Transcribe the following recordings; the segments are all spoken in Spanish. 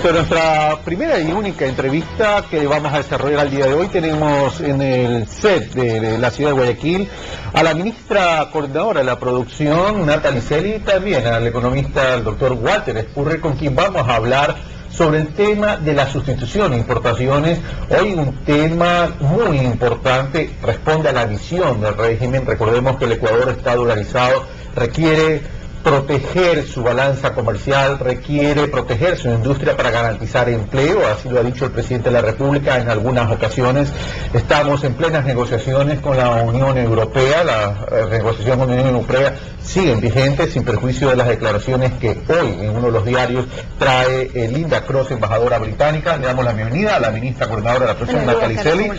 Dentro de nuestra primera y única entrevista que vamos a desarrollar al día de hoy, tenemos en el set de la ciudad de Guayaquil a la ministra coordinadora de la producción, Natalie Celi, y también al economista, el doctor Walter Espurre, con quien vamos a hablar sobre el tema de la sustitución e importaciones. Hoy un tema muy importante, responde a la visión del régimen. Recordemos que el Ecuador está dolarizado, requiere proteger su balanza comercial, requiere proteger su industria para garantizar empleo, así lo ha dicho el presidente de la República en algunas ocasiones. Estamos en plenas negociaciones con la Unión Europea, la negociación con la Unión Europea siguen vigentes, sin perjuicio de las declaraciones que hoy en uno de los diarios trae Linda Cross, embajadora británica. Le damos la bienvenida a la ministra coordinadora de la producción, Natalie Celi,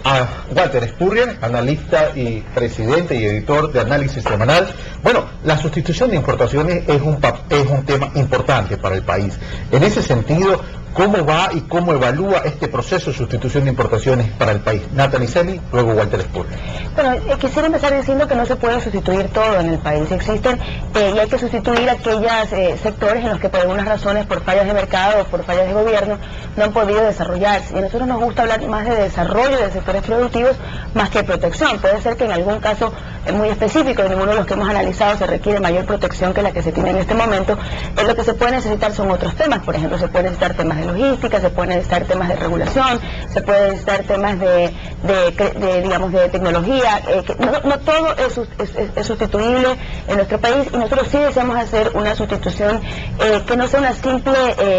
a Walter Espurre, analista y presidente y editor de Análisis Semanal. Bueno, la sustitución de importaciones es un tema importante para el país. En ese sentido, ¿cómo va y cómo evalúa este proceso de sustitución de importaciones para el país? Natalie Celi, luego Walter Espurre. Bueno, quisiera empezar diciendo que no se puede sustituir todo en el país. Existen y hay que sustituir aquellos sectores en los que por algunas razones, por fallas de mercado o por fallas de gobierno, no han podido desarrollarse. Y a nosotros nos gusta hablar más de desarrollo de sectores productivos más que protección. Puede ser que en algún caso muy específico, en ninguno de los que hemos analizado se requiere mayor protección que la que se tiene en este momento. Lo que se puede necesitar son otros temas. Por ejemplo, se pueden necesitar temas de logística, se pueden necesitar temas de regulación, se pueden necesitar temas de tecnología. No todo es sustituible en nuestro país, y nosotros sí deseamos hacer una sustitución que no sea una simple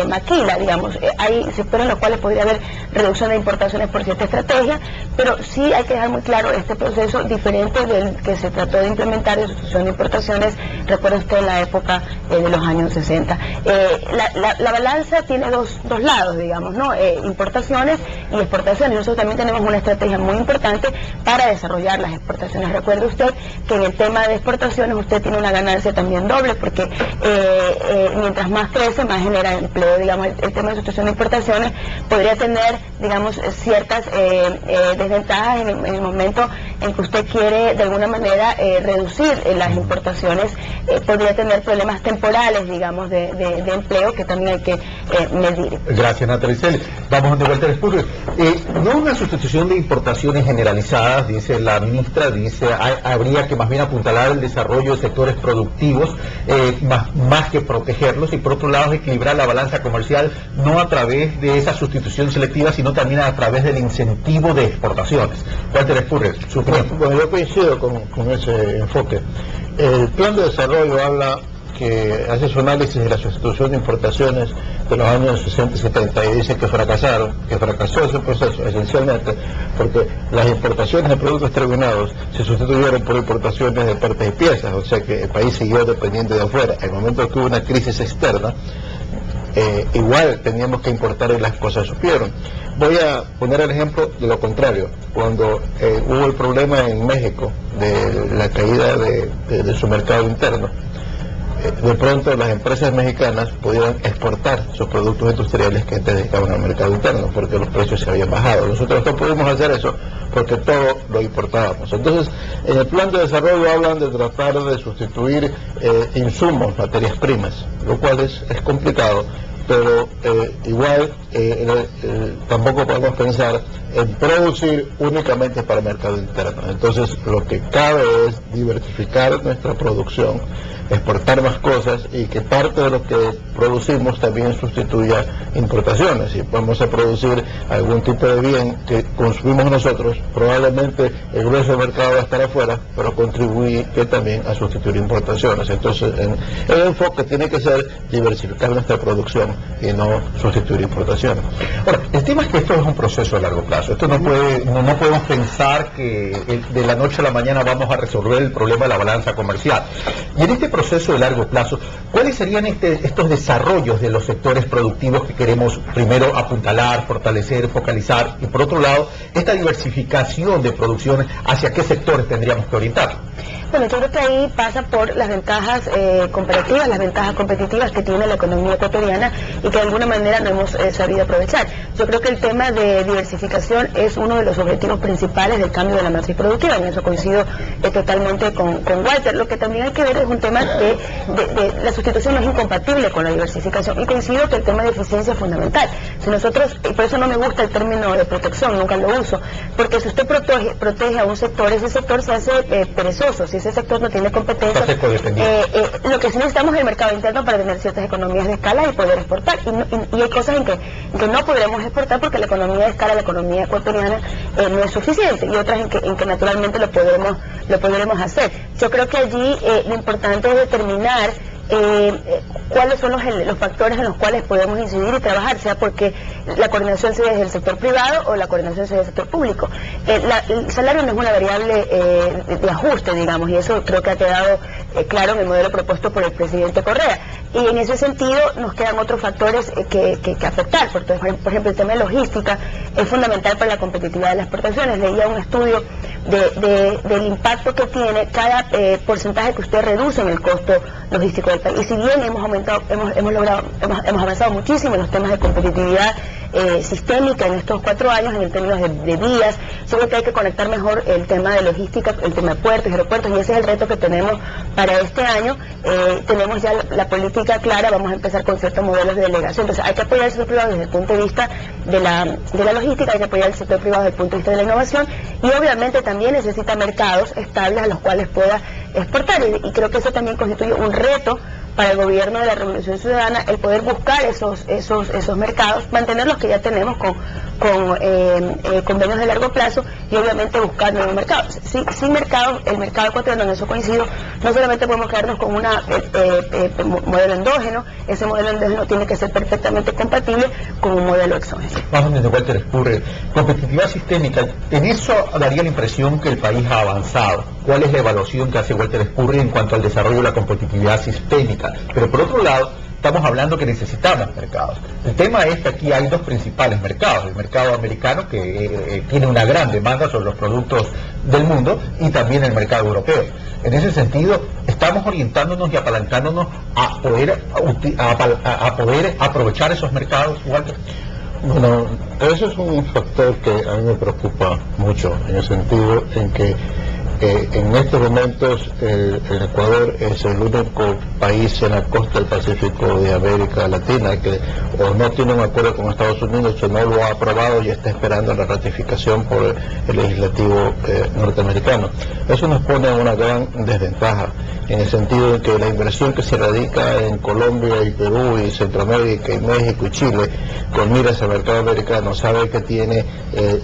maquila, digamos. Hay sectores en los cuales podría haber reducción de importaciones por cierta estrategia, pero sí hay que dejar muy claro este proceso diferente del que se trató de implementar de sustitución de importaciones. Recuerda usted en la época de los años 60. La balanza tiene dos lados, digamos, ¿no? Importaciones y exportaciones. Nosotros también tenemos una estrategia muy importante para desarrollar las exportaciones. Recuerde usted que en el tema de exportaciones usted tiene una ganancia también doble, porque mientras más crece, más genera empleo. Digamos, el tema de sustitución de importaciones podría tener, digamos, ciertas desventajas en el momento en que usted quiere de alguna manera reducir las importaciones. Podría tener problemas temporales, digamos, de empleo que también hay que medir. Gracias, Natalie Celi. Vamos de vuelta al Espurre. No una sustitución de importaciones generalizadas, dice la ministra, dice habría que más bien apuntalar el desarrollo de sectores productivos, más que protegerlos, y por otro lado equilibrar la balanza comercial, no a través de esa sustitución selectiva, sino también a través del incentivo de exportaciones. Walter Espurre, su opinión. Bueno, yo coincido con ese enfoque. El plan de desarrollo habla que hace su análisis de la sustitución de importaciones de los años 60 y 70 y dice que fracasó ese proceso esencialmente porque las importaciones de productos terminados se sustituyeron por importaciones de partes y piezas, o sea que el país siguió dependiendo de afuera. En el momento que hubo una crisis externa, igual teníamos que importar y las cosas supieron. Voy a poner el ejemplo de lo contrario. Cuando hubo el problema en México de la caída de su mercado interno, de pronto las empresas mexicanas pudieron exportar sus productos industriales que antes dedicaban al mercado interno porque los precios se habían bajado. Nosotros no pudimos hacer eso porque todo lo importábamos. Entonces, en el plan de desarrollo hablan de tratar de sustituir insumos, materias primas, lo cual es complicado, pero igual tampoco podemos pensar en producir únicamente para el mercado interno. Entonces, lo que cabe es diversificar nuestra producción, exportar más cosas y que parte de lo que producimos también sustituya importaciones. Si vamos a producir algún tipo de bien que consumimos nosotros, probablemente el grueso del mercado va a estar afuera, pero contribuye también a sustituir importaciones. Entonces, el enfoque tiene que ser diversificar nuestra producción y no sustituir importaciones. Bueno, el tema es que esto es un proceso a largo plazo. Esto no podemos pensar que de la noche a la mañana vamos a resolver el problema de la balanza comercial. Y en este proceso de largo plazo, ¿cuáles serían estos desarrollos de los sectores productivos que queremos primero apuntalar, fortalecer, focalizar, y por otro lado, esta diversificación de producciones, hacia qué sectores tendríamos que orientar? Bueno, yo creo que ahí pasa por las ventajas comparativas, las ventajas competitivas que tiene la economía ecuatoriana y que de alguna manera no hemos sabido aprovechar. Yo creo que el tema de diversificación es uno de los objetivos principales del cambio de la matriz productiva, en eso coincido totalmente con Walter. Lo que también hay que ver es un tema de la sustitución no es incompatible con la diversificación, y coincido que el tema de eficiencia es fundamental. Si nosotros, y por eso no me gusta el término de protección, nunca lo uso, porque si usted protege a un sector, ese sector se hace perezoso. Si ese sector no tiene competencia, lo que sí necesitamos es el mercado interno para tener ciertas economías de escala y poder exportar, y hay cosas en que no podremos exportar porque la economía de escala, la economía ecuatoriana no es suficiente, y otras en que naturalmente lo podremos hacer. Yo creo que allí lo importante es determinar cuáles son los factores en los cuales podemos incidir y trabajar, sea porque la coordinación sea desde el sector privado o la coordinación sea del sector público. El salario no es una variable de ajuste, digamos, y eso creo que ha quedado claro en el modelo propuesto por el presidente Correa. Y en ese sentido nos quedan otros factores que afectar. Por ejemplo, el tema de logística es fundamental para la competitividad de las exportaciones. Leía un estudio del impacto que tiene cada porcentaje que usted reduce en el costo logístico del país. Y si bien hemos avanzado muchísimo en los temas de competitividad sistémica en estos 4 años en términos de vías, yo creo que hay que conectar mejor el tema de logística, el tema de puertos, aeropuertos, y ese es el reto que tenemos para este año. Tenemos ya la política clara, vamos a empezar con ciertos modelos de delegación. Entonces hay que apoyar al sector privado desde el punto de vista de la logística, hay que apoyar al sector privado desde el punto de vista de la innovación, y obviamente también necesita mercados estables a los cuales pueda exportar, y creo que eso también constituye un reto para el gobierno de la Revolución Ciudadana, el poder buscar esos mercados, mantener los que ya tenemos con convenios de largo plazo, y obviamente buscar nuevos mercados. Sin mercados, el mercado ecuatoriano, en eso coincido, no solamente podemos quedarnos con un modelo endógeno, ese modelo endógeno tiene que ser perfectamente compatible con un modelo exógeno. Más o menos, Walter Espurre, competitividad sistémica, en eso daría la impresión que el país ha avanzado. ¿Cuál es la evaluación que hace Walter Espurre en cuanto al desarrollo de la competitividad sistémica? Pero por otro lado, estamos hablando que necesitamos mercados. El tema es que aquí hay 2 principales mercados: el mercado americano, que tiene una gran demanda sobre los productos del mundo, y también el mercado europeo. En ese sentido, estamos orientándonos y apalancándonos a poder aprovechar esos mercados, Walter. Bueno, eso es un factor que a mí me preocupa mucho, en el sentido en que en estos momentos el Ecuador es el único país en la costa del Pacífico de América Latina que o no tiene un acuerdo con Estados Unidos o no lo ha aprobado y está esperando la ratificación por el legislativo norteamericano. Eso nos pone en una gran desventaja, en el sentido de que la inversión que se radica en Colombia y Perú y Centroamérica y México y Chile con miras al mercado americano sabe que tiene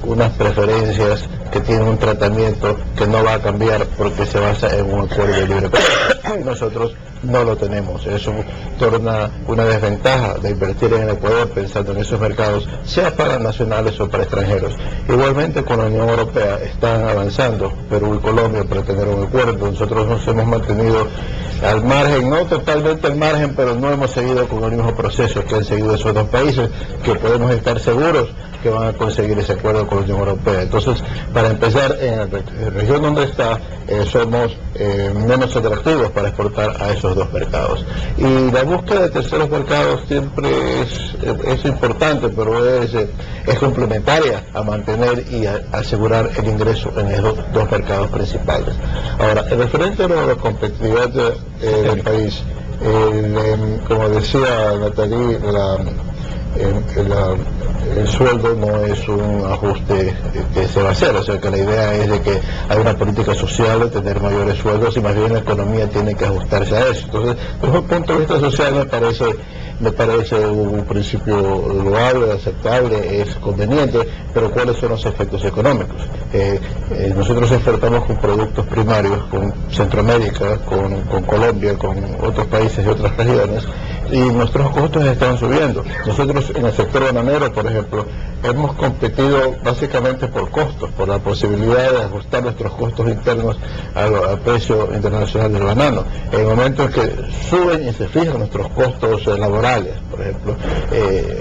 unas preferencias, que tiene un tratamiento que no va a cambiar porque se basa en un acuerdo de libre comercio. Nosotros no lo tenemos. Eso torna una desventaja de invertir en el Ecuador pensando en esos mercados, sea para nacionales o para extranjeros. Igualmente con la Unión Europea están avanzando Perú y Colombia para tener un acuerdo. Nosotros nos hemos mantenido al margen, no totalmente al margen, pero no hemos seguido con el mismo proceso que han seguido esos 2 países, que podemos estar seguros que van a conseguir ese acuerdo con la Unión Europea. Entonces, para empezar, en la región donde está, somos menos atractivos para exportar a esos 2 mercados. Y la búsqueda de terceros mercados siempre es importante, pero es complementaria a mantener y a asegurar el ingreso en esos 2 mercados principales. Ahora, en referente a la competitividad del país, como decía Natalie, el sueldo no es un ajuste que se va a hacer, o sea que la idea es de que hay una política social de tener mayores sueldos y más bien la economía tiene que ajustarse a eso. Entonces, desde el punto de vista social me parece un principio loable, aceptable, es conveniente, pero ¿cuáles son los efectos económicos? Nosotros exportamos con productos primarios, con Centroamérica, con Colombia, con otros países y otras regiones, y nuestros costos están subiendo. Nosotros en el sector bananero, por ejemplo, hemos competido básicamente por costos, por la posibilidad de ajustar nuestros costos internos al precio internacional del banano. En el momento en que suben y se fijan nuestros costos laborales, por ejemplo,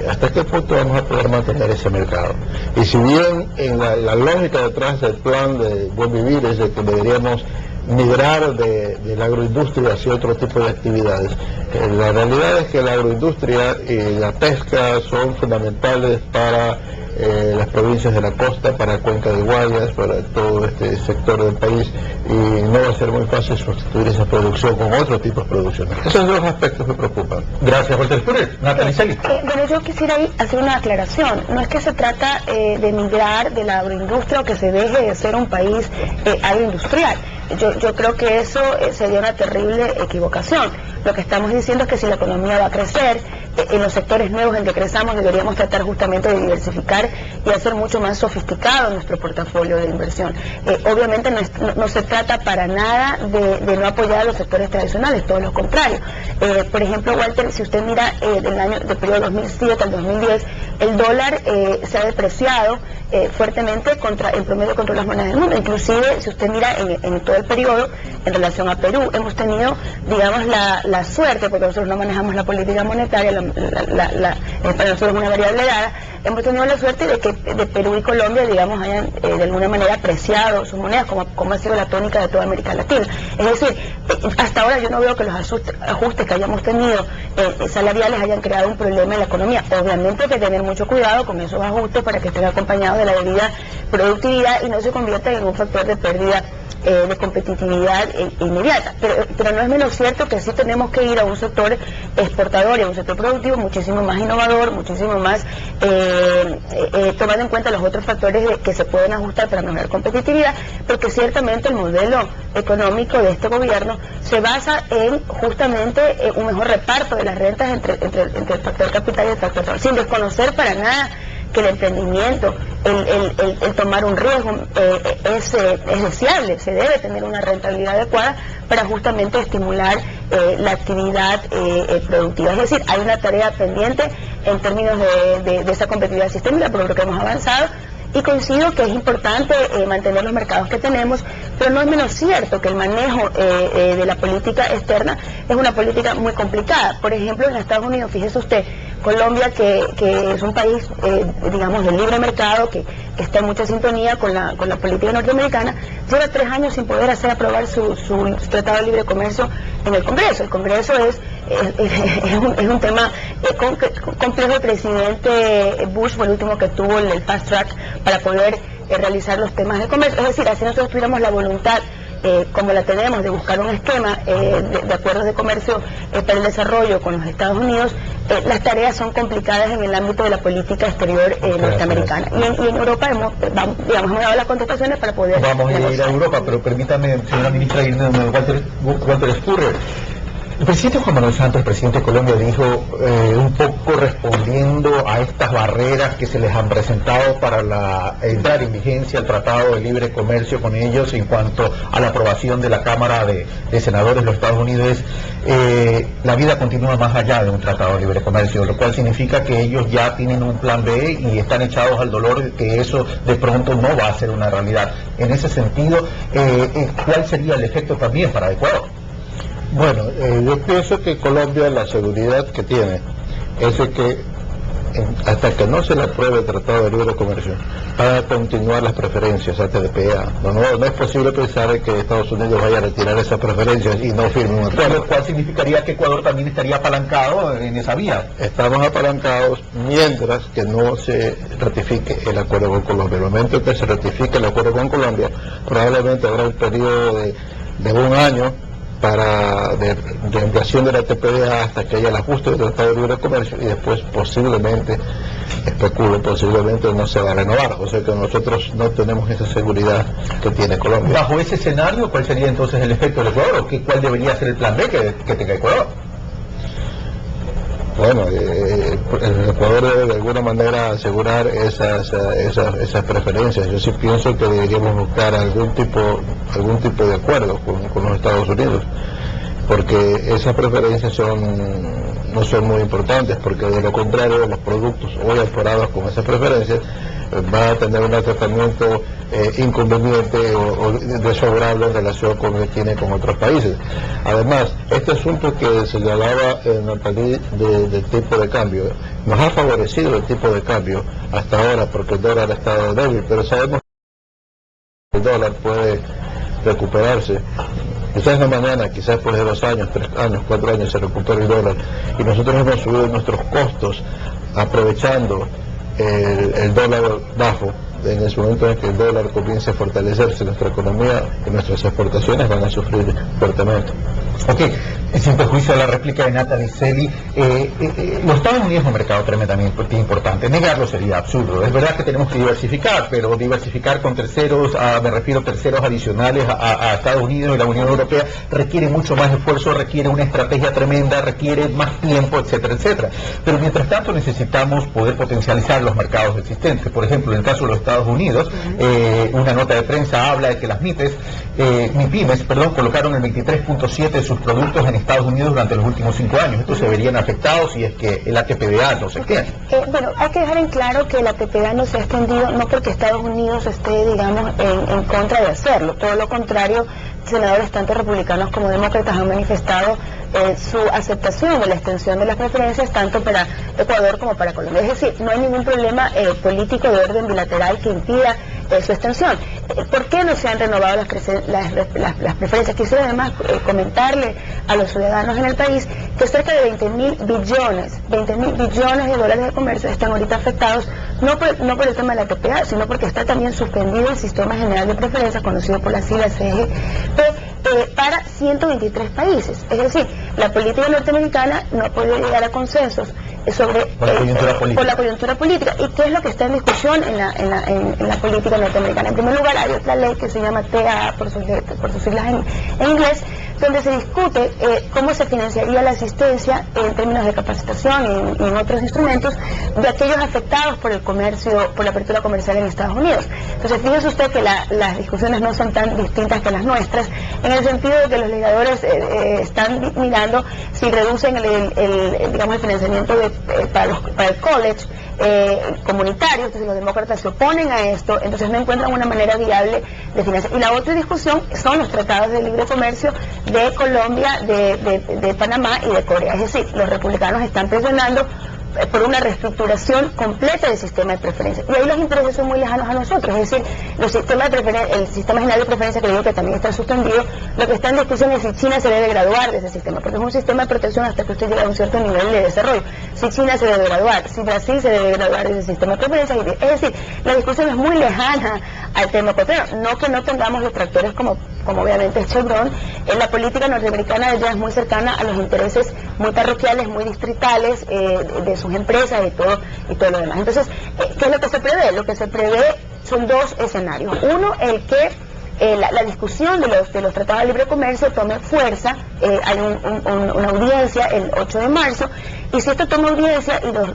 ¿hasta qué punto vamos a poder mantener ese mercado? Y si bien en la lógica detrás del plan de Buen Vivir es de que deberíamos migrar de la agroindustria hacia otro tipo de actividades. La realidad es que la agroindustria y la pesca son fundamentales para las provincias de la costa, para Cuenca de Guayas, para todo este sector del país, y no va a ser muy fácil sustituir esa producción con otro tipo de producción. Esos son los aspectos me preocupan. Gracias, Walter Spurrier. Natalie Celi. Bueno, yo quisiera ahí hacer una aclaración. No es que se trata de migrar de la agroindustria o que se deje de ser un país agroindustrial. Yo creo que eso sería una terrible equivocación. Lo que estamos diciendo es que si la economía va a crecer, en los sectores nuevos en que crezamos deberíamos tratar justamente de diversificar y hacer mucho más sofisticado nuestro portafolio de inversión. Obviamente no se trata para nada de no apoyar a los sectores tradicionales, todo lo contrario. Por ejemplo, Walter, si usted mira del periodo 2007 al 2010, el dólar se ha depreciado fuertemente en promedio contra las monedas del mundo. Inclusive, si usted mira en todo el periodo, en relación a Perú, hemos tenido, digamos, la suerte, porque nosotros no manejamos la política monetaria, para nosotros es una variable dada, hemos tenido la suerte de que de Perú y Colombia, digamos, hayan de alguna manera apreciado sus monedas, como ha sido la tónica de toda América Latina. Es decir, hasta ahora yo no veo que los ajustes que hayamos tenido salariales hayan creado un problema en la economía. Obviamente hay que tener mucho cuidado con esos ajustes para que estén acompañados de la debida productividad y no se conviertan en un factor de pérdida de competitividad inmediata, pero no es menos cierto que sí tenemos que ir a un sector exportador y a un sector productivo muchísimo más innovador, muchísimo más tomando en cuenta los otros factores que se pueden ajustar para mejorar competitividad, porque ciertamente el modelo económico de este gobierno se basa en justamente un mejor reparto de las rentas entre el factor capital y el factor trabajo, sin desconocer para nada que el emprendimiento, el tomar un riesgo es deseable, se debe tener una rentabilidad adecuada para justamente estimular la actividad productiva. Es decir, hay una tarea pendiente en términos de esa competitividad sistémica, por lo que hemos avanzado, y coincido que es importante mantener los mercados que tenemos, pero no es menos cierto que el manejo de la política externa es una política muy complicada. Por ejemplo, en Estados Unidos, fíjese usted, Colombia, que es un país, digamos, de libre mercado, que está en mucha sintonía con la política norteamericana, lleva 3 años sin poder hacer aprobar su Tratado de Libre Comercio en el Congreso. El Congreso es un tema complejo. El presidente Bush fue el último que tuvo el fast track para poder realizar los temas de comercio. Es decir, así nosotros tuviéramos la voluntad, como la tenemos, de buscar un esquema de acuerdos de comercio para el desarrollo con los Estados Unidos, las tareas son complicadas en el ámbito de la política exterior norteamericana. Y en Europa hemos dado las contestaciones para poder... Vamos a ir a Europa, pero permítame, señora ministra, Walter Spurrier. El presidente Juan Manuel Santos, el presidente de Colombia, dijo un poco respondiendo a estas barreras que se les han presentado para entrar en vigencia el Tratado de Libre Comercio con ellos en cuanto a la aprobación de la Cámara de Senadores de los Estados Unidos, la vida continúa más allá de un Tratado de Libre Comercio, lo cual significa que ellos ya tienen un plan B y están echados al dolor de que eso de pronto no va a ser una realidad. En ese sentido, ¿cuál sería el efecto también para Ecuador? Bueno, yo pienso que Colombia, la seguridad que tiene es de que hasta que no se le apruebe el Tratado de Libre Comercio, van a continuar las preferencias ATPA. No es posible pensar que Estados Unidos vaya a retirar esas preferencias y no firme un acuerdo. Lo cual significaría que Ecuador también estaría apalancado en esa vía. Estamos apalancados mientras que no se ratifique el acuerdo con Colombia. En el momento que se ratifique el acuerdo con Colombia, probablemente habrá un periodo de 1 año de ampliación de la TPA hasta que haya el ajuste del Tratado de Libre Comercio y después posiblemente no se va a renovar. O sea que nosotros no tenemos esa seguridad que tiene Colombia. Bajo ese escenario, ¿cuál sería entonces el efecto del Ecuador? ¿O cuál debería ser el plan B que tenga Ecuador? Bueno, el Ecuador debe de alguna manera asegurar esas preferencias. Yo sí pienso que deberíamos buscar algún tipo de acuerdo con los Estados Unidos, porque esas preferencias no son muy importantes, porque de lo contrario los productos hoy amparados con esas preferencias van a tener un tratamiento inconveniente o desfavorable en relación con lo que tiene con otros países. Además, este asunto que se le hablaba Natalie del tipo de cambio, nos ha favorecido el tipo de cambio hasta ahora porque el dólar ha estado débil, pero sabemos que el dólar puede recuperarse, quizás no mañana, quizás después de 2 años, 3 años, 4 años se recupere el dólar, y nosotros hemos subido nuestros costos aprovechando el dólar bajo. En el momento en que el dólar comience a fortalecerse, nuestra economía y nuestras exportaciones van a sufrir fuertemente. Ok, sin perjuicio de la réplica de Natalie Selly, los Estados Unidos es un mercado tremendamente importante, negarlo sería absurdo. Es verdad que tenemos que diversificar, pero diversificar con terceros, me refiero a terceros adicionales a Estados Unidos y la Unión Europea, requiere mucho más esfuerzo, requiere una estrategia tremenda, requiere más tiempo, etcétera, etcétera. Pero mientras tanto necesitamos poder potencializar los mercados existentes. Por ejemplo, en el caso de los Estados Unidos, una nota de prensa habla de que las MIPYMES, colocaron el 23.7% de sus productos en Estados Unidos durante los últimos 5 años. Estos se verían afectados si es que el ATPDA no se queda. Bueno, hay que dejar en claro que el ATPDA no se ha extendido, no porque Estados Unidos esté, digamos, en contra de hacerlo. Todo lo contrario, senadores tanto republicanos como demócratas han manifestado su aceptación de la extensión de las preferencias tanto para Ecuador como para Colombia. Es decir, no hay ningún problema político de orden bilateral que impida su extensión. ¿Por qué no se han renovado las preferencias? Quisiera además comentarle a los ciudadanos en el país que cerca de 20.000 billones de dólares de comercio están ahorita afectados, no por el tema de la ATPDA, sino porque está también suspendido el Sistema General de Preferencias, conocido por las siglas CGP, para 123 países. Es decir, la política norteamericana no ha podido llegar a consensos sobre por la coyuntura política. ¿Y qué es lo que está en discusión en la política norteamericana? En primer lugar, hay otra ley que se llama TAA, por sus siglas en inglés, donde se discute cómo se financiaría la asistencia en términos de capacitación y en otros instrumentos de aquellos afectados por el comercio, por la apertura comercial en Estados Unidos. Entonces, fíjese usted que las discusiones no son tan distintas que las nuestras, en el sentido de que los legisladores están mirando si reducen el financiamiento para el college comunitario. Entonces los demócratas se oponen a esto, entonces no encuentran una manera viable de financiar. Y la otra discusión son los tratados de libre comercio de Colombia, de Panamá y de Corea. Es decir, los republicanos están presionando por una reestructuración completa del sistema de preferencias. Y ahí los intereses son muy lejanos a nosotros. Es decir, el sistema general de preferencias, que digo que también está suspendido, lo que está en discusión es si China se debe graduar de ese sistema, porque es un sistema de protección hasta que usted llega a un cierto nivel de desarrollo. Si China se debe graduar, si Brasil se debe graduar de ese sistema de preferencias. Es decir, la discusión es muy lejana al tema ecuatoriano. No que no tengamos detractores como obviamente es Chevron. En la política norteamericana ya es muy cercana a los intereses muy parroquiales, muy distritales de sus empresas y todo lo demás. Entonces, ¿qué es lo que se prevé? Lo que se prevé son 2 escenarios. Uno, el que la discusión de los tratados de libre comercio tome fuerza. Hay una audiencia el 8 de marzo, y si esto toma audiencia y los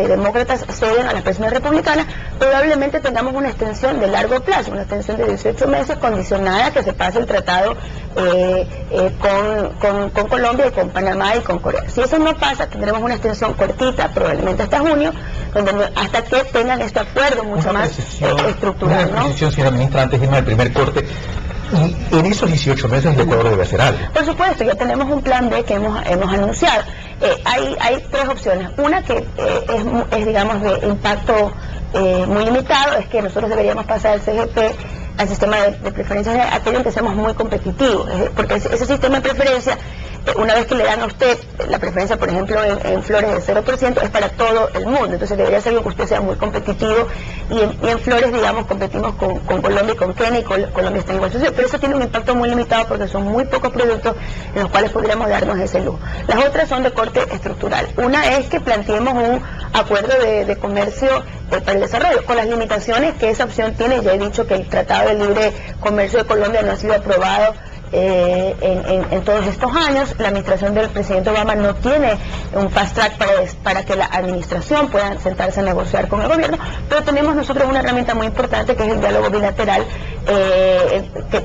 demócratas ceden a las presiones republicanas, probablemente tengamos una extensión de largo plazo, una extensión de 18 meses condicionada a que se pase el tratado con Colombia y con Panamá y con Corea. Si eso no pasa, tendremos una extensión cortita, probablemente hasta junio, hasta que tengan este acuerdo mucho más estructural, ¿no? Una precisión, señora ministra, antes de irme al primer corte. Y en esos 18 meses el Ecuador debe hacer algo. Por supuesto, ya tenemos un plan B que hemos anunciado. Hay 3 opciones. Una que es digamos, de impacto muy limitado, es que nosotros deberíamos pasar el CGP al sistema de preferencias, aquello en que seamos muy competitivos, porque ese sistema de preferencias, una vez que le dan a usted la preferencia, por ejemplo, en flores del 0%, es para todo el mundo. Entonces debería ser que usted sea muy competitivo, y en flores, digamos, competimos con Colombia y con Kenia, y Colombia está en igual situación, pero eso tiene un impacto muy limitado porque son muy pocos productos en los cuales podríamos darnos ese lujo. Las otras son de corte estructural. Una es que planteemos un acuerdo de comercio para el desarrollo, con las limitaciones que esa opción tiene. Ya he dicho que el Tratado de Libre Comercio de Colombia no ha sido aprobado en todos estos años. La administración del presidente Obama no tiene un fast track para que la administración pueda sentarse a negociar con el gobierno, pero tenemos nosotros una herramienta muy importante, que es el diálogo bilateral,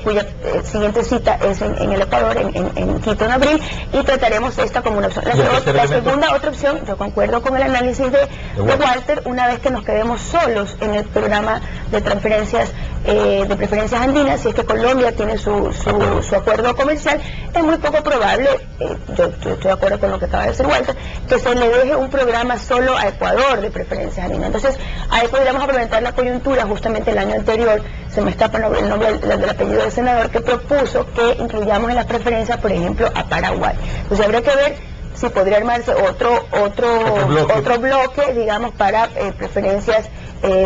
cuya siguiente cita es en el Ecuador, en Quito, en abril, y trataremos esta como una opción. La segunda otra opción, yo concuerdo con el análisis de Walter, una vez que nos quedemos solos en el programa de transferencias de preferencias andinas, si es que Colombia tiene su acuerdo comercial, es muy poco probable, yo estoy de acuerdo con lo que acaba de decir Walter, que se le deje un programa solo a Ecuador de preferencias andinas. Entonces, ahí podríamos aprovechar la coyuntura. Justamente el año anterior, se me escapa el nombre del apellido del senador, que propuso que incluyamos en las preferencias, por ejemplo, a Paraguay. Entonces, habría que ver si podría armarse otro bloque, digamos, para preferencias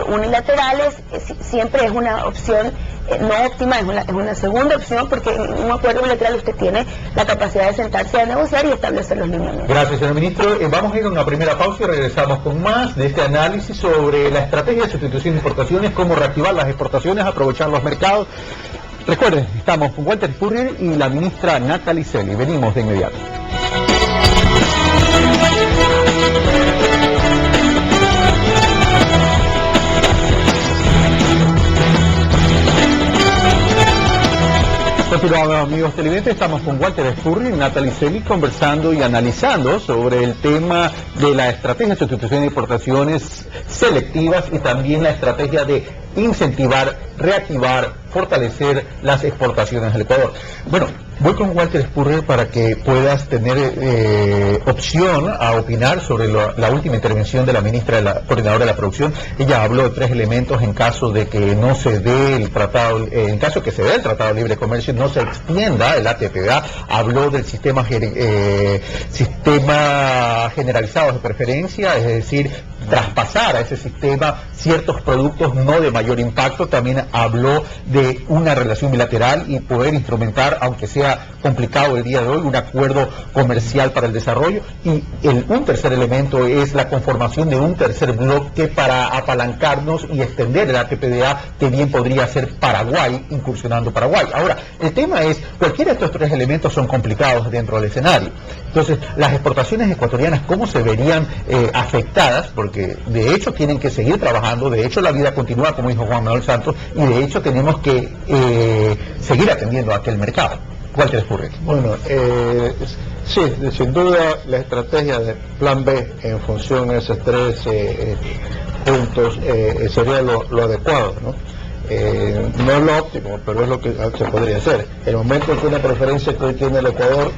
unilaterales. Siempre es una opción no óptima, es una segunda opción, porque en un acuerdo bilateral usted tiene la capacidad de sentarse a negociar y establecer los lineamientos. Gracias, señor ministro. Vamos a ir a una primera pausa y regresamos con más de este análisis sobre la estrategia de sustitución de importaciones, cómo reactivar las exportaciones, aprovechar los mercados. Recuerden, estamos con Walter Spurrier y la ministra Natalie Selly. Venimos de inmediato. Continuamos, amigos televidentes, estamos con Walter Spurrier y Natalie Selly conversando y analizando sobre el tema de la estrategia de sustitución de importaciones selectivas y también la estrategia de incentivar, reactivar, fortalecer las exportaciones del Ecuador. Bueno, voy con Walter Spurrier para que puedas tener opción a opinar sobre la última intervención de la ministra, coordinadora de la producción. Ella habló de 3 elementos en caso de que no se dé el tratado, en caso de que se dé el Tratado de Libre Comercio, no se extienda el ATPA. Habló del sistema generalizado de preferencia, es decir, traspasar a ese sistema ciertos productos no de mayor impacto. También habló de una relación bilateral y poder instrumentar, aunque sea complicado el día de hoy, un acuerdo comercial para el desarrollo. Y un tercer elemento es la conformación de un tercer bloque para apalancarnos y extender el ATPA, que bien podría ser Paraguay, incursionando Paraguay. Ahora, el tema es, cualquiera de estos 3 elementos son complicados dentro del escenario. Entonces, las exportaciones ecuatorianas, ¿cómo se verían afectadas? Porque de hecho tienen que seguir trabajando, de hecho la vida continúa, como dijo Juan Manuel Santos, y de hecho tenemos que seguir atendiendo a aquel mercado. Walter Spurrier. Bueno, sí, sin duda la estrategia de plan B en función de esos 3 puntos sería lo adecuado, ¿no? No es lo óptimo, pero es lo que se podría hacer. El momento en que una preferencia que hoy tiene el Ecuador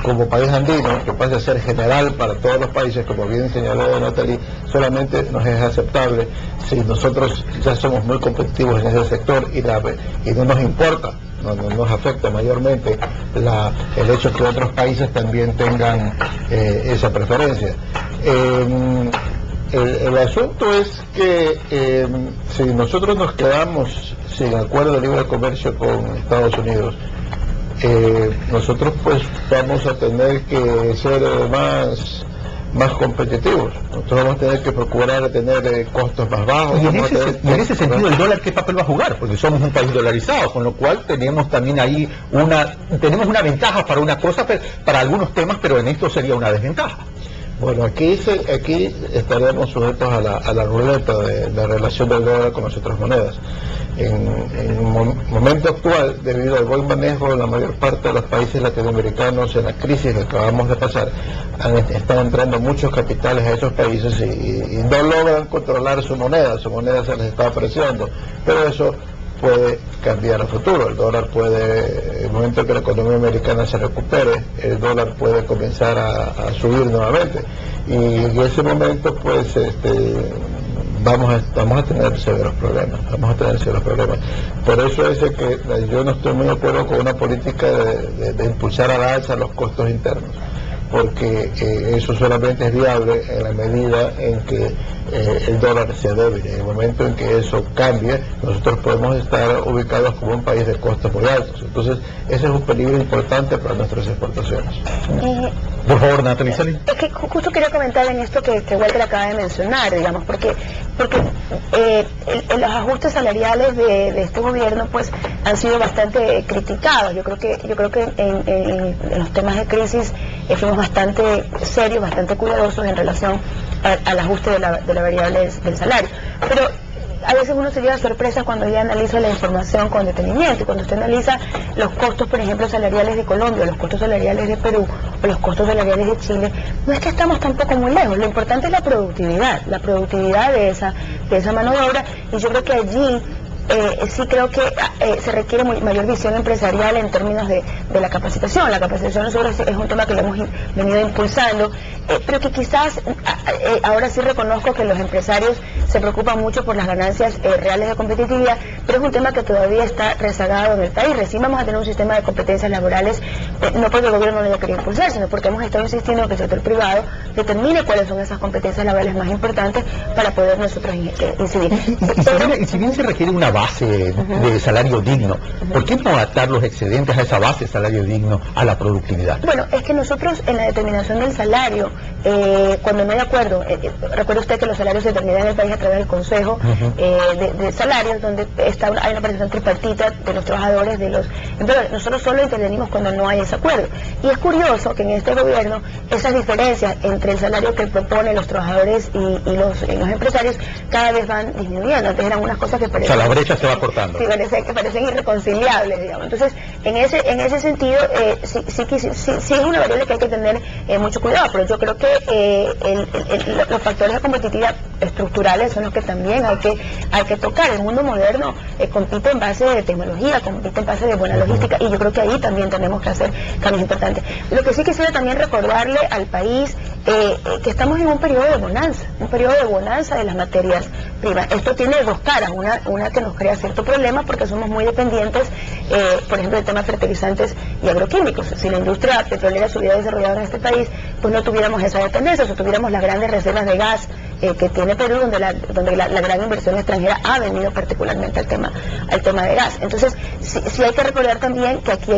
como país andino, que pase a ser general para todos los países, como bien señaló Natalie, solamente nos es aceptable si nosotros ya somos muy competitivos en ese sector y no nos importa, no nos afecta mayormente el hecho que otros países también tengan esa preferencia. El asunto es que si nosotros nos quedamos sin acuerdo de libre comercio con Estados Unidos, nosotros pues vamos a tener que ser más competitivos. Nosotros vamos a tener que procurar tener costos más bajos. Y en ese sentido, ¿el dólar qué papel va a jugar? Porque somos un país dolarizado, con lo cual tenemos también ahí tenemos una ventaja para una cosa, para algunos temas, pero en esto sería una desventaja. Bueno, aquí estaríamos sujetos a la ruleta de la relación del dólar con las otras monedas. En el momento actual, debido al buen manejo de la mayor parte de los países latinoamericanos en la crisis que acabamos de pasar, están entrando muchos capitales a esos países y no logran controlar su moneda se les está apreciando, pero eso puede cambiar a futuro. El dólar puede, en el momento en que la economía americana se recupere, el dólar puede comenzar a subir nuevamente, y en ese momento pues vamos a tener severos problemas. Por eso es que yo no estoy muy de acuerdo con una política de impulsar a la alza los costos internos, porque eso solamente es viable en la medida en que el dólar sea débil. En el momento en que eso cambie, nosotros podemos estar ubicados como un país de costos muy altos. Entonces, ese es un peligro importante para nuestras exportaciones. Por favor, Natalie Selly. Es que justo quería comentar en esto que Walter acaba de mencionar, digamos, porque los ajustes salariales de este gobierno pues han sido bastante criticados. Yo creo que en los temas de crisis fuimos bastante serios, bastante cuidadosos en relación al ajuste de la variable del salario. Pero a veces uno se lleva sorpresa cuando ya analiza la información con detenimiento, y cuando usted analiza los costos, por ejemplo, salariales de Colombia, los costos salariales de Perú, o los costos salariales de Chile, no es que estamos tampoco muy lejos. Lo importante es la productividad de esa mano de obra, y yo creo que allí sí creo que se requiere mayor visión empresarial en términos de la capacitación. La capacitación nosotros es un tema que lo hemos venido impulsando, pero que quizás ahora sí reconozco que los empresarios se preocupan mucho por las ganancias reales de competitividad, pero es un tema que todavía está rezagado en el país. Recién vamos a tener un sistema de competencias laborales, no porque el gobierno no lo haya querido impulsar, sino porque hemos estado insistiendo en que el sector privado determine cuáles son esas competencias laborales más importantes para poder nosotros incidir. Y si bien se requiere una base de salario digno, ¿por qué no atar los excedentes a esa base de salario digno a la productividad? Bueno, es que nosotros en la determinación del salario, cuando no hay acuerdo, recuerde usted que los salarios se determinan en el país a través del Consejo de Salarios, donde hay una participación tripartita de los trabajadores, de los empleadores. Nosotros solo intervenimos cuando no hay ese acuerdo. Y es curioso que en este gobierno esas diferencias entre el salario que proponen los trabajadores y los empresarios cada vez van disminuyendo. Antes eran unas cosas que parecían... O sea, la brecha se va cortando. Sí, que parecen irreconciliables, digamos. Entonces, en ese sentido, sí es una variable que hay que tener mucho cuidado, pero yo creo que los factores de competitividad estructurales son los que también hay que tocar. El mundo moderno compite en base de tecnología, compite en base de buena logística, y yo creo que ahí también tenemos que hacer cambios importantes. Lo que sí quisiera también recordarle al país que estamos en un periodo de bonanza de las materias primas. Esto tiene dos caras, una que nos crea cierto problema porque somos muy dependientes, por ejemplo, del tema de fertilizantes y agroquímicos. Si la industria petrolera se hubiera desarrollado en este país, pues no tuviéramos esa dependencia, o tuviéramos las grandes reservas de gas que tiene Perú, donde la gran inversión extranjera ha venido particularmente al tema de gas. Entonces, sí hay que recordar también que aquí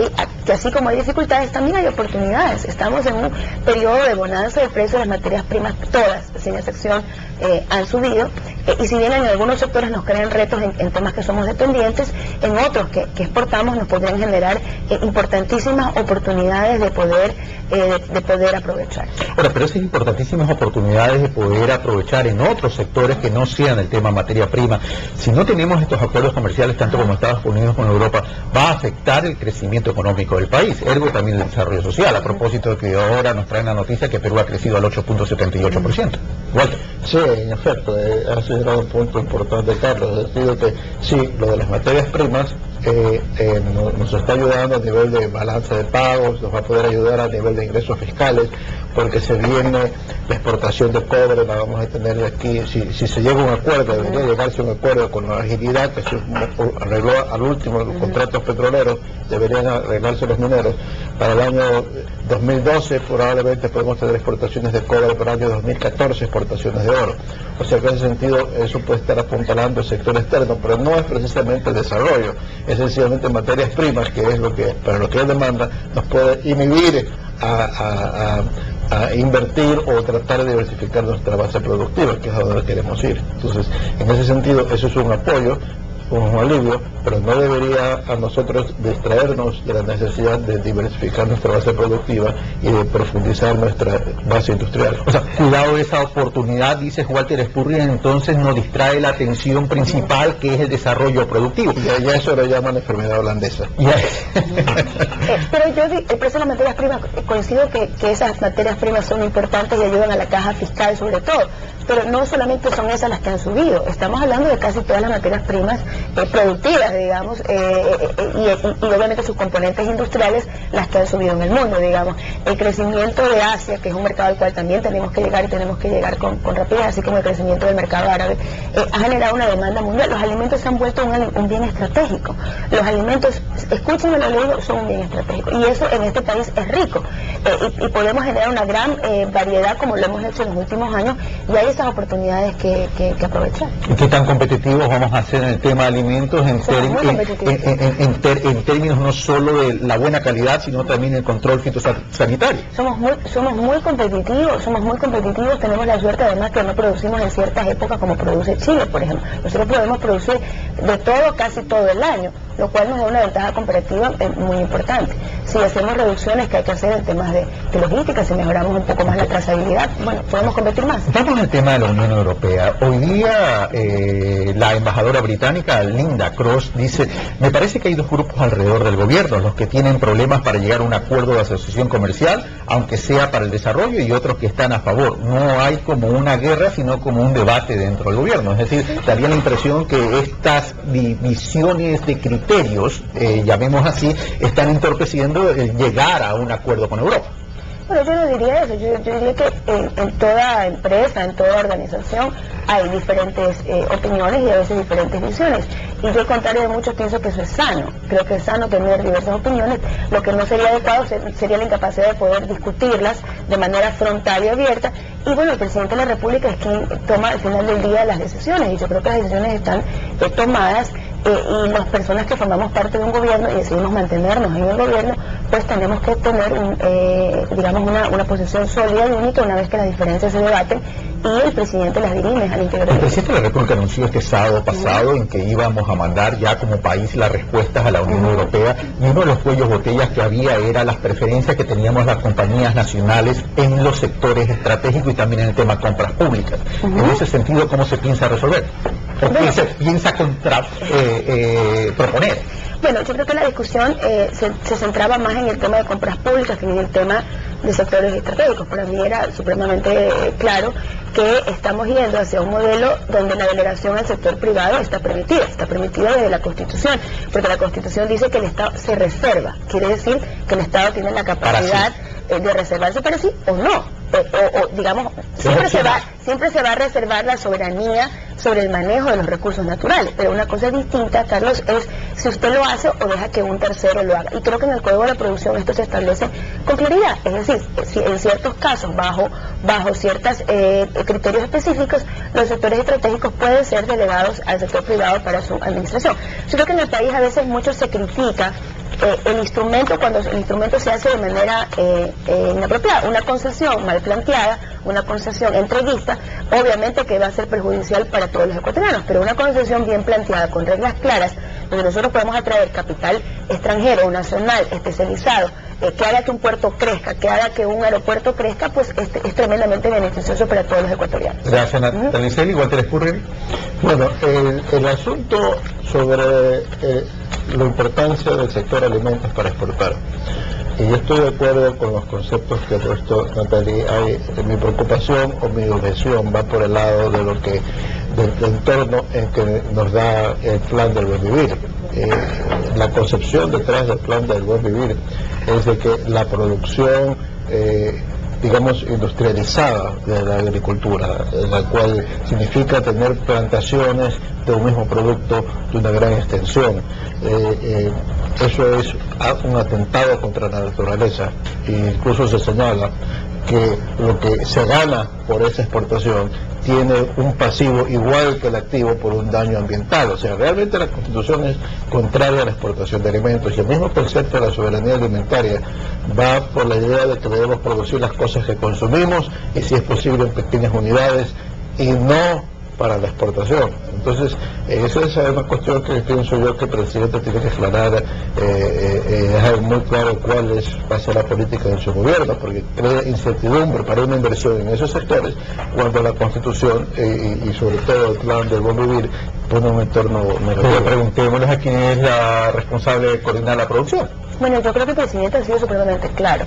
que así como hay dificultades, también hay oportunidades. Estamos en un periodo de bonanza del precio de las materias primas, todas, sin excepción, han subido, y si bien en algunos sectores nos crean retos en temas que somos dependientes, en otros que exportamos nos podrían generar importantísimas oportunidades de poder aprovechar. Ahora, pero esas importantísimas oportunidades de poder aprovechar en otros sectores que no sean el tema materia prima, si no tenemos estos acuerdos comerciales, tanto como Estados Unidos como Europa, va a afectar el crecimiento económico del país, ergo también el desarrollo social, a propósito de que ahora nos traen la noticia que Perú ha crecido al 8.78%. Walter. Sí, en efecto, ha sido un punto importante, Carlos. Es decir, que sí, lo de las materias primas nos está ayudando a nivel de balance de pagos, nos va a poder ayudar a nivel de ingresos fiscales, porque se viene la exportación de cobre, la vamos a tener aquí. Si se llega a un acuerdo, debería llegarse a un acuerdo con la agilidad que se arregló al último los contratos petroleros, deberían arreglarse los mineros. Para el año 2012 probablemente podemos tener exportaciones de cobre, para el año 2014 exportaciones de oro. O sea que en ese sentido eso puede estar apuntalando el sector externo, pero no es precisamente el desarrollo, es sencillamente materias primas, que es lo que para lo que hay demanda nos puede inhibir a invertir o tratar de diversificar nuestra base productiva, que es a donde queremos ir. Entonces, en ese sentido, eso es un apoyo, un alivio, pero no debería a nosotros distraernos de la necesidad de diversificar nuestra base productiva y de profundizar nuestra base industrial. O sea, cuidado de esa oportunidad, dice Walter Spurrier, entonces nos distrae la atención principal, que es el desarrollo productivo. Y ya eso lo llaman enfermedad holandesa. Pero yo, el precio de las materias primas, coincido que esas materias primas son importantes y ayudan a la caja fiscal sobre todo, pero no solamente son esas las que han subido, estamos hablando de casi todas las materias primas productivas, digamos, y obviamente sus componentes industriales, las que han subido en el mundo, digamos. El crecimiento de Asia, que es un mercado al cual también tenemos que llegar y tenemos que llegar con rapidez, así como el crecimiento del mercado árabe, ha generado una demanda mundial. Los alimentos se han vuelto un bien estratégico. Los alimentos, escúchenme lo que digo, son un bien estratégico, y eso en este país es rico, y podemos generar una gran variedad como lo hemos hecho en los últimos años, y hay esas oportunidades que aprovechar. ¿Y qué tan competitivos vamos a hacer en el tema de alimentos en términos no solo de la buena calidad, sino también el control fitosanitario? Somos muy competitivos, tenemos la suerte además que no producimos en ciertas épocas como produce Chile, por ejemplo. Nosotros podemos producir de todo, casi todo el año. lo cual nos da una ventaja comparativa muy importante. Si hacemos reducciones que hay que hacer en temas de logística, si mejoramos un poco más la trazabilidad, bueno, podemos competir más. Vamos al tema de la Unión Europea. Hoy día la embajadora británica, Linda Cross, dice, me parece que hay dos grupos alrededor del gobierno, los que tienen problemas para llegar a un acuerdo de asociación comercial, aunque sea para el desarrollo, y otros que están a favor. No hay como una guerra, sino como un debate dentro del gobierno. Es decir, daría la impresión que estas divisiones de criterios, llamemos así, están entorpeciendo el llegar a un acuerdo con Europa. Bueno, yo no diría eso, yo diría que en toda empresa, en toda organización hay diferentes opiniones y a veces diferentes visiones, y yo al contrario de muchos pienso que eso es sano. Creo que es sano tener diversas opiniones. Lo que no sería adecuado sería la incapacidad de poder discutirlas de manera frontal y abierta, y bueno, el presidente de la República es quien toma al final del día las decisiones, y yo creo que las decisiones están tomadas, y las personas que formamos parte de un gobierno y decidimos mantenernos en el gobierno, pues tenemos que tener digamos una posición sólida y única una vez que las diferencias se debaten y el presidente las dirime al interior. El presidente de la República anunció este sábado pasado en que íbamos a mandar ya como país las respuestas a la Unión Europea, y uno de los cuellos botellas que había era las preferencias que teníamos las compañías nacionales en los sectores estratégicos y también en el tema de compras públicas. En ese sentido, ¿cómo se piensa resolver? ¿O qué se piensa proponer? Bueno, yo creo que la discusión se centraba más en el tema de compras públicas que en el tema de sectores estratégicos. Para mí era supremamente claro que estamos yendo hacia un modelo donde la delegación al sector privado está permitida desde la Constitución, porque la Constitución dice que el Estado se reserva, quiere decir que el Estado tiene la capacidad de reservarse para sí o no. O digamos, siempre se va a reservar la soberanía sobre el manejo de los recursos naturales, pero una cosa distinta, Carlos, es si usted lo hace o deja que un tercero lo haga, y creo que en el Código de la Producción esto se establece con claridad, es decir, si en ciertos casos, bajo ciertos criterios específicos, los sectores estratégicos pueden ser delegados al sector privado para su administración. Yo creo que en el país a veces mucho se critica el instrumento cuando el instrumento se hace de manera inapropiada, una concesión mal planteada, una concesión entreguista, obviamente que va a ser perjudicial para todos los ecuatorianos, pero una concesión bien planteada, con reglas claras, donde nosotros podemos atraer capital extranjero o nacional especializado, que haga que un puerto crezca, que haga que un aeropuerto crezca, pues es tremendamente beneficioso para todos los ecuatorianos. Gracias, Nataliceli. Walter Escurri. Bueno, el asunto sobre la importancia del sector alimentos para exportar. Y yo estoy de acuerdo con los conceptos que ha puesto Natalie. Mi preocupación o mi objeción va por el lado de lo que del entorno en que nos da el plan del buen vivir. La concepción detrás del plan del buen vivir es de que la producción digamos industrializada de la agricultura, la cual significa tener plantaciones de un mismo producto de una gran extensión. Eso es un atentado contra la naturaleza, e incluso se señala que lo que se gana por esa exportación tiene un pasivo igual que el activo por un daño ambiental. O sea, realmente la Constitución es contraria a la exportación de alimentos, y el mismo concepto de la soberanía alimentaria va por la idea de que debemos producir las cosas que consumimos, y si es posible en pequeñas unidades, y no para la exportación. Entonces, esa es una cuestión que pienso yo que el presidente tiene que aclarar, dejar muy claro cuál va a ser la política de su gobierno, porque crea incertidumbre para una inversión en esos sectores, cuando la Constitución y sobre todo el plan del buen vivir pone un entorno negativo. Preguntémosles a quién es la responsable de coordinar la producción. Bueno, yo creo que el presidente ha sido supremamente claro.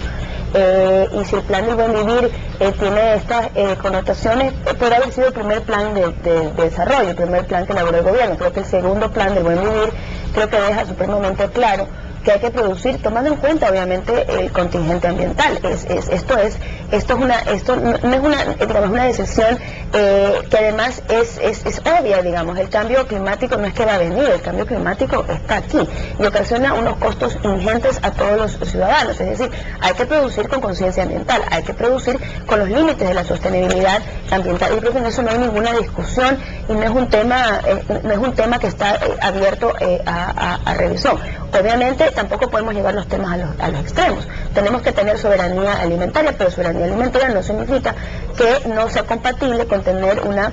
Y si el plan del buen vivir tiene estas connotaciones, puede haber sido el primer plan de desarrollo, el primer plan que elaboró el gobierno. Creo que el segundo plan del buen vivir creo que deja supremamente claro que hay que producir tomando en cuenta obviamente el contingente ambiental. Esto no es una decisión que además es obvia, digamos. El cambio climático no es que va a venir, el cambio climático está aquí y ocasiona unos costos ingentes a todos los ciudadanos. Es decir, hay que producir con conciencia ambiental, hay que producir con los límites de la sostenibilidad ambiental. Yo creo que en eso no hay ninguna discusión y no es un tema que está abierto a revisión. Obviamente tampoco podemos llevar los temas a los extremos. Tenemos que tener soberanía alimentaria, pero soberanía alimentaria no significa que no sea compatible con tener una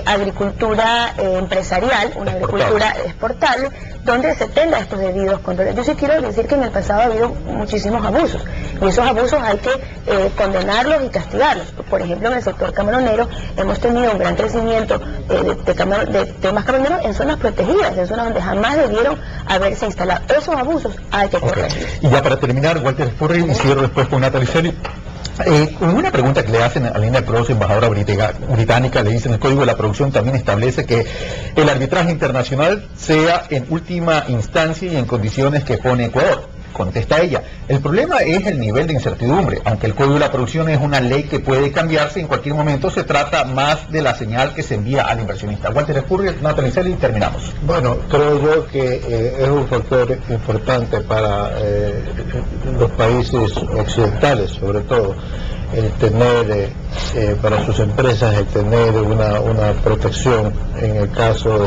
agricultura empresarial, una agricultura exportable, donde se tenga estos debidos controles. Yo sí quiero decir que en el pasado ha habido muchísimos abusos, y esos abusos hay que condenarlos y castigarlos. Por ejemplo, en el sector camaronero hemos tenido un gran crecimiento de temas camaroneros en zonas protegidas, en zonas donde jamás debieron haberse instalado. Esos abusos hay que corregir. Y ya para terminar, Walter Spurrier, y cierro después con Natalie Selly. Una pregunta que le hacen a Lina Cross, embajadora británica, le dicen: el Código de la Producción también establece que el arbitraje internacional sea en última instancia y en condiciones que pone Ecuador. Contesta ella: el problema es el nivel de incertidumbre. Aunque el Código de la Producción es una ley que puede cambiarse en cualquier momento, se trata más de la señal que se envía al inversionista. Walter Spurrier, Natalie Selly, y terminamos. Bueno, creo yo que es un factor importante para los países occidentales, sobre todo, el tener para sus empresas, el tener una protección en el caso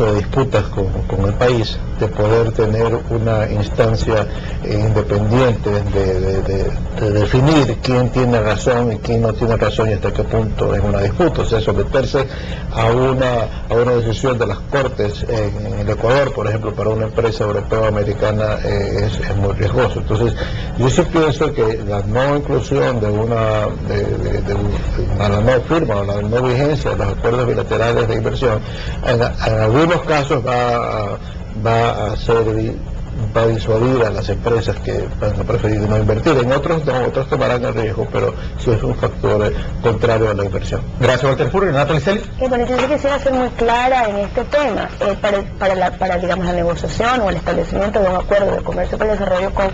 de disputas con el país, de poder tener una instancia independiente de definir quién tiene razón y quién no tiene razón y hasta qué punto es una disputa. O sea, someterse a una decisión de las Cortes en el Ecuador, por ejemplo, para una empresa europea o americana es muy riesgoso. Entonces, yo sí pienso que la no inclusión la no firma o la no vigencia de los acuerdos bilaterales de inversión en algunos casos va a disuadir a las empresas que van a preferir no invertir. En otros no, otros tomarán el riesgo, pero sí es un factor contrario a la inversión. Gracias, Walter Spurrier. Natalie Selly. Bueno, yo sí quisiera ser muy clara en este tema. Para digamos, la negociación o el establecimiento de un acuerdo de comercio para el desarrollo con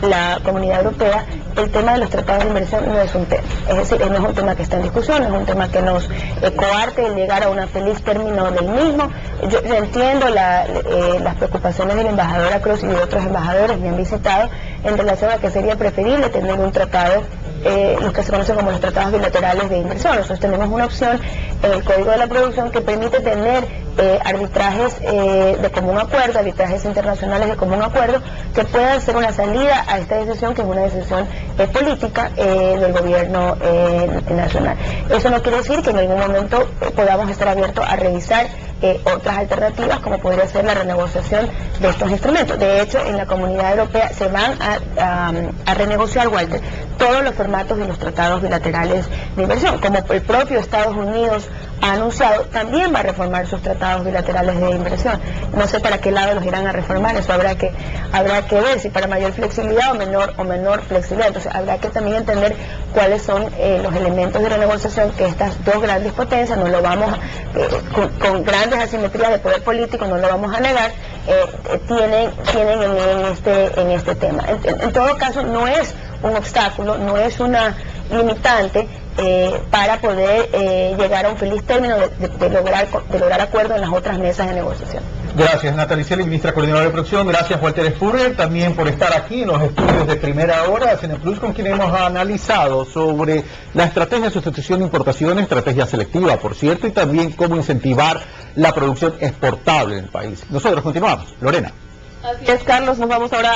la Comunidad Europea, el tema de los tratados de inversión no es un tema. Es decir, no es un tema que está en discusión, no es un tema que nos coarte el llegar a un feliz término del mismo. Yo entiendo las preocupaciones de la embajadora Cross y de otros embajadores me han visitado en relación a que sería preferible tener un tratado, los que se conocen como los tratados bilaterales de inversión. Nosotros tenemos una opción en el Código de la Producción que permite tener arbitrajes de común acuerdo, arbitrajes internacionales de común acuerdo, que puedan ser una salida a esta decisión, que es una decisión política del gobierno nacional. Eso no quiere decir que en algún momento podamos estar abiertos a revisar otras alternativas, como podría ser la renegociación de estos instrumentos. De hecho, en la Comunidad Europea se van a renegociar, Walter, todos los formatos de los tratados bilaterales de inversión. Como el propio Estados Unidos ha anunciado, también va a reformar sus tratados bilaterales de inversión. No sé para qué lado los irán a reformar, eso habrá que ver, si para mayor flexibilidad o menor flexibilidad. Entonces habrá que también entender cuáles son los elementos de renegociación que estas dos grandes potencias, no lo vamos con grandes asimetrías de poder político, no lo vamos a negar, tienen en este tema. En todo caso, no es un obstáculo, no es una limitante para poder llegar a un feliz término de lograr acuerdos en las otras mesas de negociación. Gracias, Natalie Selly, ministra coordinadora de producción. Gracias, Walter Spurrier, también por estar aquí en los estudios de Primera Hora, CNePlus, con quien hemos analizado sobre la estrategia de sustitución de importaciones, estrategia selectiva, por cierto, y también cómo incentivar la producción exportable en el país. Nosotros continuamos. Lorena. Así es, Carlos, nos vamos ahora